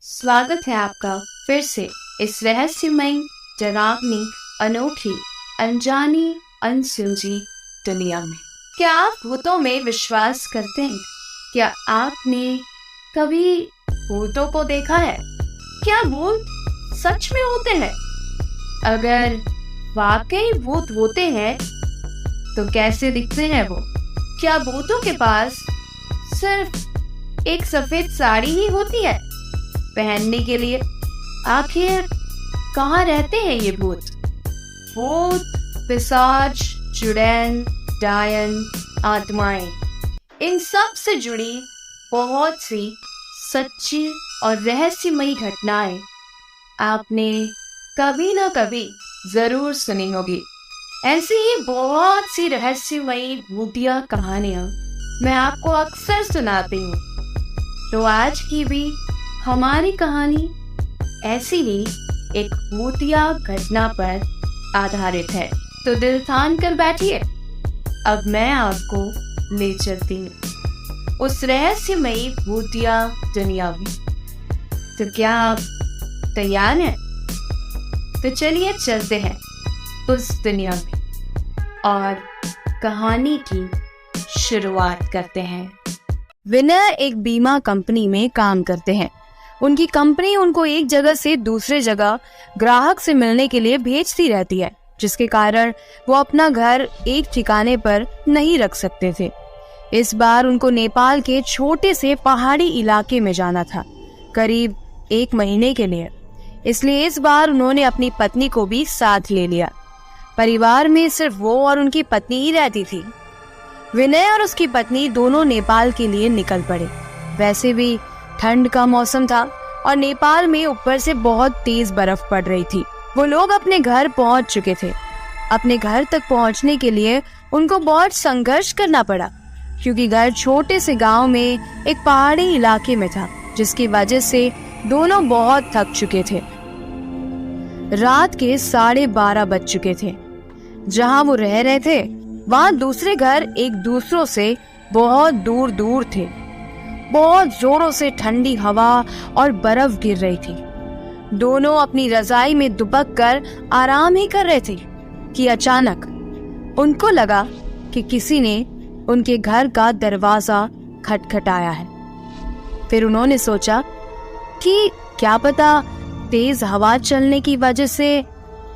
स्वागत है आपका फिर से इस रहस्यमयी, डरावनी, अनोखी, अनजानी, अनसुलझी दुनिया में। क्या आप भूतों में विश्वास करते हैं? क्या आपने कभी भूतों को देखा है? क्या भूत सच में होते हैं? अगर वाकई भूत होते हैं तो कैसे दिखते हैं वो? क्या भूतों के पास सिर्फ एक सफेद साड़ी ही होती है पहनने के लिए? आखिर कहाँ रहते हैं ये भूत? भूत, पिशाच, चुड़ैल, डायन, आत्माएं, इन सब से जुड़ी बहुत सी सच्ची और रहस्यमयी घटनाएं आपने कभी ना कभी जरूर सुनी होगी। ऐसी ही बहुत सी रहस्यमयी भूतिया कहानियां मैं आपको अक्सर सुनाती हूँ। तो आज की भी हमारी कहानी ऐसी ही एक भूतिया घटना पर आधारित है। तो दिल थाम कर बैठिए, अब मैं आपको ले चलती हूँ उस रहस्यमयी भूतिया दुनिया में। तो क्या आप तैयार हैं? तो चलिए चलते हैं उस दुनिया में और कहानी की शुरुआत करते हैं। विनय एक बीमा कंपनी में काम करते हैं। उनकी कंपनी उनको एक जगह से दूसरे जगह ग्राहक से मिलने के लिए भेजती रहती है, जिसके कारण वो अपना घर एक ठिकाने पर नहीं रख सकते थे। इस बार उनको नेपाल के छोटे से पहाड़ी इलाके में जाना था, करीब 1 महीने के लिए। इसलिए इस बार उन्होंने अपनी पत्नी को भी साथ ले लिया। परिवार में सिर्फ वो और उनकी पत्नी ही रहती थी। विनय और उसकी पत्नी दोनों नेपाल के लिए निकल पड़े। वैसे भी ठंड का मौसम था और नेपाल में ऊपर से बहुत तेज बर्फ पड़ रही थी। वो लोग अपने घर पहुंच चुके थे। अपने घर तक पहुंचने के लिए उनको बहुत संघर्ष करना पड़ा, क्योंकि घर छोटे से गांव में एक पहाड़ी इलाके में था, जिसकी वजह से दोनों बहुत थक चुके थे। रात के 12:30 बज चुके थे। जहां वो रह रहे थे वहां दूसरे घर एक दूसरों से बहुत दूर दूर थे। बहुत जोरों से ठंडी हवा और बर्फ गिर रही थी। दोनों अपनी रजाई में दुबक कर आराम ही कर रहे थे कि अचानक उनको लगा कि किसी ने उनके घर का दरवाजा खटखटाया है। फिर उन्होंने सोचा कि क्या पता तेज हवा चलने की वजह से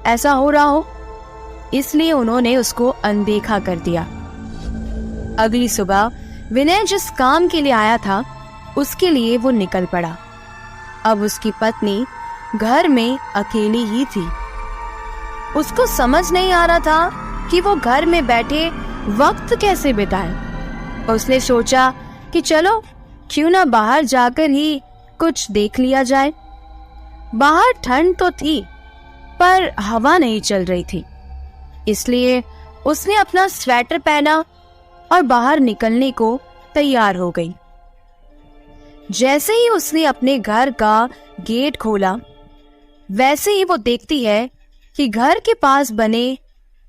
ऐसा हो रहा हो, इसलिए उन्होंने उसको अनदेखा कर दिया। अगली सुबह विनय जिस काम के लिए आया था उसके लिए वो निकल पड़ा। अब उसकी पत्नी घर में अकेली ही थी। उसको समझ नहीं आ रहा था कि वो घर में बैठे वक्त कैसे बिताए। उसने सोचा कि चलो क्यों ना बाहर जाकर ही कुछ देख लिया जाए। बाहर ठंड तो थी पर हवा नहीं चल रही थी, इसलिए उसने अपना स्वेटर पहना और बाहर निकलने को तैयार हो गई। जैसे ही उसने अपने घर का गेट खोला, वैसे ही वो देखती है कि घर के पास बने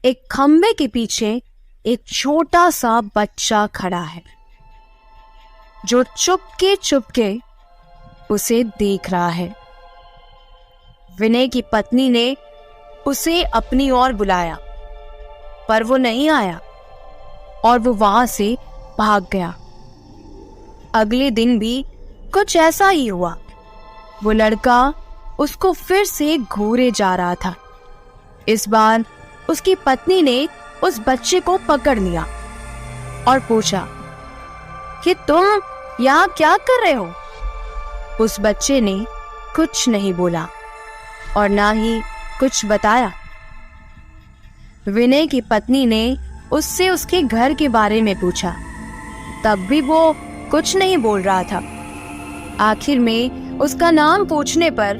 एक खंबे के पीछे एक छोटा सा बच्चा खड़ा है, जो चुपके चुपके उसे देख रहा है। विनय की पत्नी ने उसे अपनी ओर बुलाया, पर वो नहीं आया और वो वहां से भाग गया। अगले दिन भी कुछ ऐसा ही हुआ। वो लड़का उसको फिर से घूरे जा रहा था। इस बार उसकी पत्नी ने उस बच्चे को पकड़ लिया और पूछा कि तुम यहाँ क्या कर रहे हो? उस बच्चे ने कुछ नहीं बोला और ना ही कुछ बताया। विनय की पत्नी ने उससे उसके घर के बारे में पूछा, तब भी वो कुछ नहीं बोल रहा था। आखिर में उसका नाम पूछने पर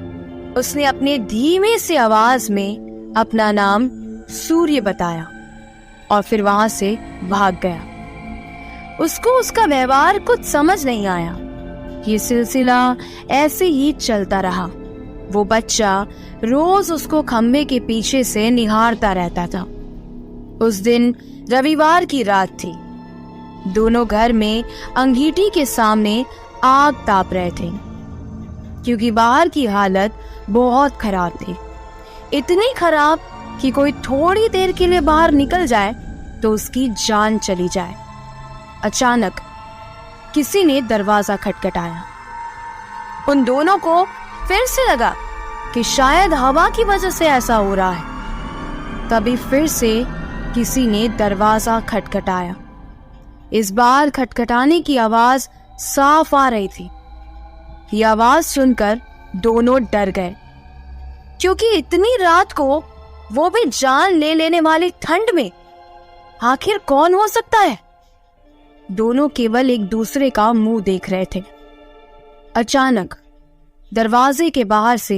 उसने अपने धीमे से आवाज में अपना नाम सूर्य बताया और फिर वहां से भाग गया। उसको उसका व्यवहार कुछ समझ नहीं आया। ये सिलसिला ऐसे ही चलता रहा। वो बच्चा रोज उसको खंबे के पीछे से निहारता रहता था। उस दिन रविवार की रात थी। दोनों घर में अंगीठी के सामने आग ताप रहे थे। क्योंकि बाहर की हालत बहुत खराब थी। इतनी खराब कि कोई थोड़ी देर के लिए बाहर निकल जाए तो उसकी जान चली जाए। अचानक किसी ने दरवाजा खटखटाया। उन दोनों को फिर से लगा कि शायद हवा की वजह से ऐसा हो रहा है। तभी फिर से किसी ने दरवाजा खटखटाया। इस बार खटखटाने की आवाज साफ आ रही थी। यह आवाज सुनकर दोनों डर गए, क्योंकि इतनी रात को, वो भी जान ले लेने वाली ठंड में, आखिर कौन हो सकता है? दोनों केवल एक दूसरे का मुंह देख रहे थे। अचानक दरवाजे के बाहर से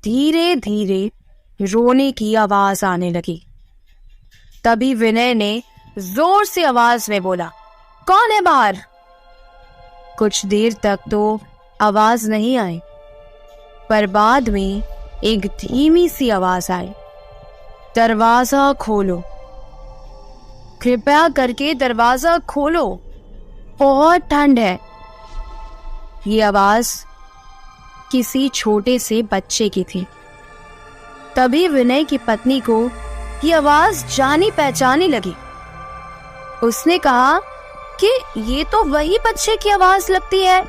धीरे धीरे रोने की आवाज आने लगी। तभी विनय ने जोर से आवाज में बोला, कौन है बाहर? कुछ देर तक तो आवाज नहीं आई, पर बाद में एक धीमी सी आवाज आई, दरवाजा खोलो, कृपया करके दरवाजा खोलो, बहुत ठंड है। ये आवाज किसी छोटे से बच्चे की थी। तभी विनय की पत्नी को ये आवाज जानी पहचानी लगी। उसने कहा कि ये तो वही बच्चे की आवाज लगती है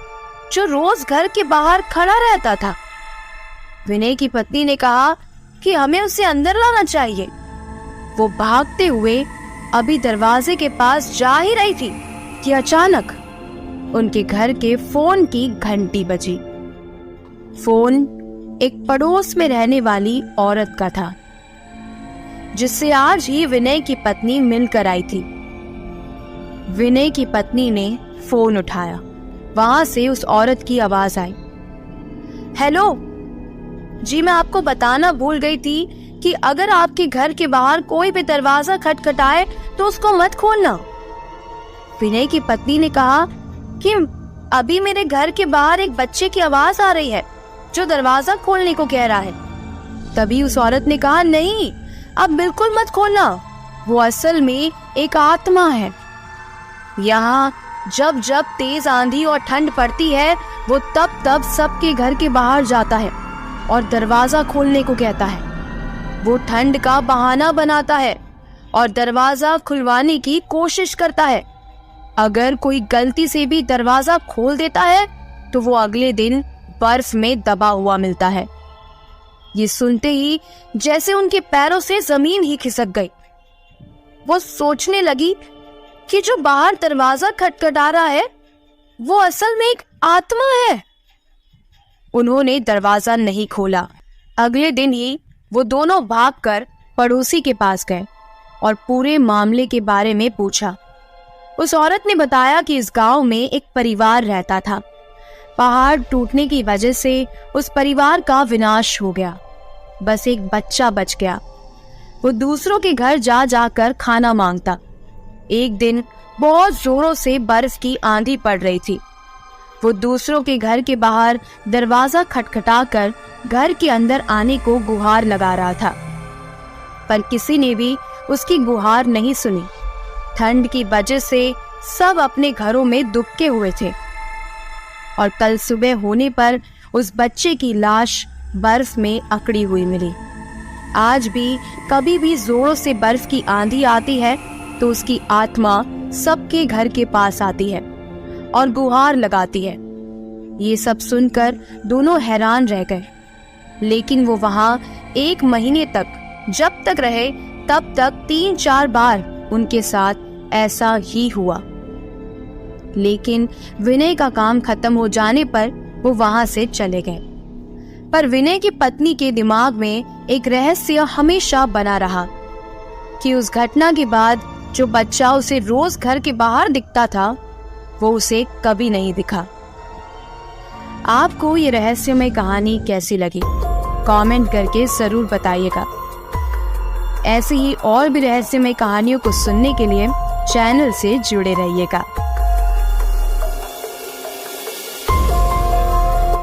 जो रोज घर के बाहर खड़ा रहता था। विनय की पत्नी ने कहा कि हमें उसे अंदर लाना चाहिए। वो भागते हुए अभी दरवाजे के पास जा ही रही थी कि अचानक उनके घर के फोन की घंटी बजी। फोन एक पड़ोस में रहने वाली औरत का था, जिससे आज ही विनय की पत्नी मिलकर आई थी। विनय की पत्नी ने फोन उठाया। वहां से उस औरत की आवाज आई, हेलो जी, मैं आपको बताना भूल गई थी कि अगर आपके घर के बाहर कोई भी दरवाजा खटखटाए तो उसको मत खोलना। विनय की पत्नी ने कहा कि अभी मेरे घर के बाहर एक बच्चे की आवाज आ रही है जो दरवाजा खोलने को कह रहा है। तभी उस औरत ने कहा, नहीं, अब बिल्कुल मत खोलना, वो असल में एक आत्मा है। यहाँ जब जब तेज आंधी और ठंड पड़ती है, वो तब तब सबके घर के बाहर जाता है और दरवाजा खोलने को कहता है। वो ठंड का बहाना बनाता है और दरवाजा खुलवाने की कोशिश करता है। अगर कोई गलती से भी दरवाजा खोल देता है तो वो अगले दिन बर्फ में दबा हुआ मिलता है। ये सुनते ही जैसे उनके पैरों से जमीन ही खिसक गई। वो सोचने लगी कि जो बाहर दरवाजा खटखटा रहा है वो असल में एक आत्मा है। उन्होंने दरवाजा नहीं खोला। अगले दिन ही वो दोनों भागकर पड़ोसी के पास गए और पूरे मामले के बारे में पूछा। उस औरत ने बताया कि इस गांव में एक परिवार रहता था। पहाड़ टूटने की वजह से उस परिवार का विनाश हो गया। बस एक बच्चा बच गया। वो दूसरों के घर जा जाकर खाना मांगता। एक दिन बहुत जोरों से बर्फ की आंधी पड़ रही थी। वो दूसरों के घर के बाहर दरवाजा खटखटाकर घर के अंदर आने को गुहार लगा रहा था, पर किसी ने भी उसकी गुहार नहीं सुनी। ठंड की वजह से सब अपने घरों में दुबके हुए थे और कल सुबह होने पर उस बच्चे की लाश बर्फ में अकड़ी हुई मिली। आज भी कभी भी जोरों से बर्फ की आंधी आती है तो उसकी आत्मा सबके घर के पास आती है और गुहार लगाती है। ये सब सुनकर दोनों हैरान रह गए, लेकिन वो वहां 1 महीने तक जब तक रहे तब तक 3-4 बार उनके साथ ऐसा ही हुआ। लेकिन विनय का काम खत्म हो जाने पर वो वहां से चले गए। पर विनय की पत्नी के दिमाग में एक रहस्य हमेशा बना रहा कि उस घटना के बाद जो बच्चा उसे रोज घर के बाहर दिखता था वो उसे कभी नहीं दिखा। आपको ये रहस्यमय कहानी कैसी लगी? कमेंट करके जरूर बताइएगा। ऐसी ही और भी रहस्यमय कहानियों को सुनने के लिए चैनल से जुड़े रहिएगा।